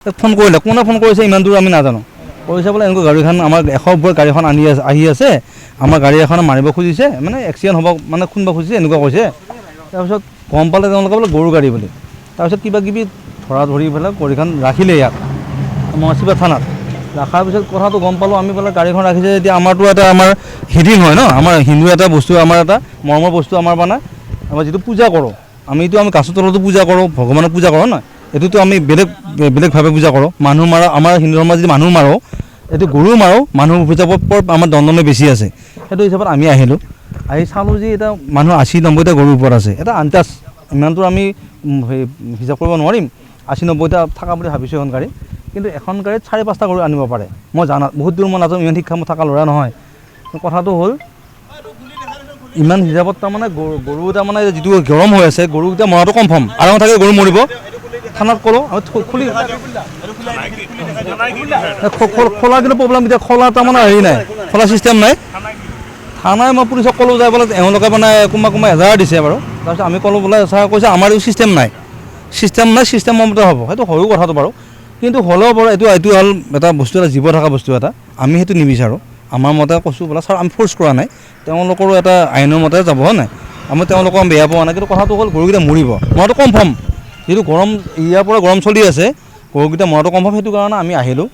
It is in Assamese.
ফোন কৰিলে কোনে ফোন কৰিছে ইমান দূৰ আমি নাজানো কৰিছে বোলে এনেকুৱা গাড়ীখন আমাৰ 100 ওপৰত গাড়ীখন আহি আছে আমাৰ গাড়ী এখন মাৰিব খুজিছে মানে এক্সিডেণ্ট হ'ব মানে খুন্দিব খুজিছে এনেকুৱা কৈছে তাৰপিছত গম পালে তেওঁলোকে বোলে গৰু গাড়ী বুলি তাৰপিছত কিবা কিবি ধৰা ধৰি পেলাই গাড়ীখন ৰাখিলে ইয়াত মহাচিবা থানাত ৰখাৰ পিছত কথাটো গম পালোঁ আমি বোলে গাড়ীখন ৰাখিছে এতিয়া আমাৰতো এটা আমাৰ হিডিং হয় ন আমাৰ হিন্দু এটা বস্তু আমাৰ এটা মৰ্মৰ বস্তু আমাৰ মানে আমাৰ যিটো পূজা কৰোঁ আমিতো আমি গাছৰ তলতো পূজা কৰোঁ ভগৱানক পূজা কৰোঁ নহয় এইটোতো আমি বেলেগভাৱে পূজা কৰোঁ মানুহ মাৰা আমাৰ হিন্দু ধৰ্মত যদি মানুহ মাৰোঁ এইটো গৰু মাৰোঁ মানুহ হিচাপত আমাৰ দণ্ডনে বেছি আছে সেইটো হিচাপত আমি আহিলোঁ আহি চালোঁ যে এটা মানুহ 80-90টা গৰুৰ ওপৰত আছে এটা আন্দাজ ইমানটো আমি হিচাপ কৰিব নোৱাৰিম 80-90টা থকা বুলি ভাবিছোঁ এখন গাড়ী কিন্তু এখন গাড়ীত 4-5টা গৰু আনিব পাৰে মই জানাত বহুত দূৰ মই নাজানো ইমান শিক্ষা থকা ল'ৰা নহয় কথাটো হ'ল ইমান হিচাপত তাৰমানে গৰু তাৰমানে যিটো গৰম হৈ আছে গৰুকেইটা মৰাটো কনফাৰ্ম আৰাম থাকে গৰু মৰিব থানাত ক'লোঁ খুলি খোলা কিন্তু প্ৰব্লেম এতিয়া খোলা তাৰমানে হেৰি নাই খোলা ছিষ্টেম নাই থানাই মই পুলিচক ক'লোঁ যাই বোলে এওঁলোকে মানে কোনোবা এজাহাৰ দিছে বাৰু তাৰপিছত আমি ক'লোঁ বোলে ছাৰ কৈছে আমাৰ এইটো ছিষ্টেম নাই ছিষ্টেম মতে হ'ব সেইটো সৰু কথাটো বাৰু কিন্তু হ'লেও বাৰু এইটো হ'ল এটা বস্তু এটা জীৱ থকা বস্তু এটা আমি সেইটো নিবিচাৰোঁ আমাৰ মতে কৈছোঁ বোলে ছাৰ আমি ফ'ৰ্চ কৰা নাই তেওঁলোকৰো এটা আইনৰ মতে যাব হয় নাই আমি তেওঁলোকক বেয়া পোৱা নাই কিন্তু কথাটো হ'ল গৰুকেইটা মৰিব মৰাটো কনফাৰ্ম যিটো গৰম ইয়াৰ পৰা গৰম চলি আছে গৰুকেইটা মৰাটো কনফাৰ্ম সেইটো কাৰণে আমি আহিলোঁ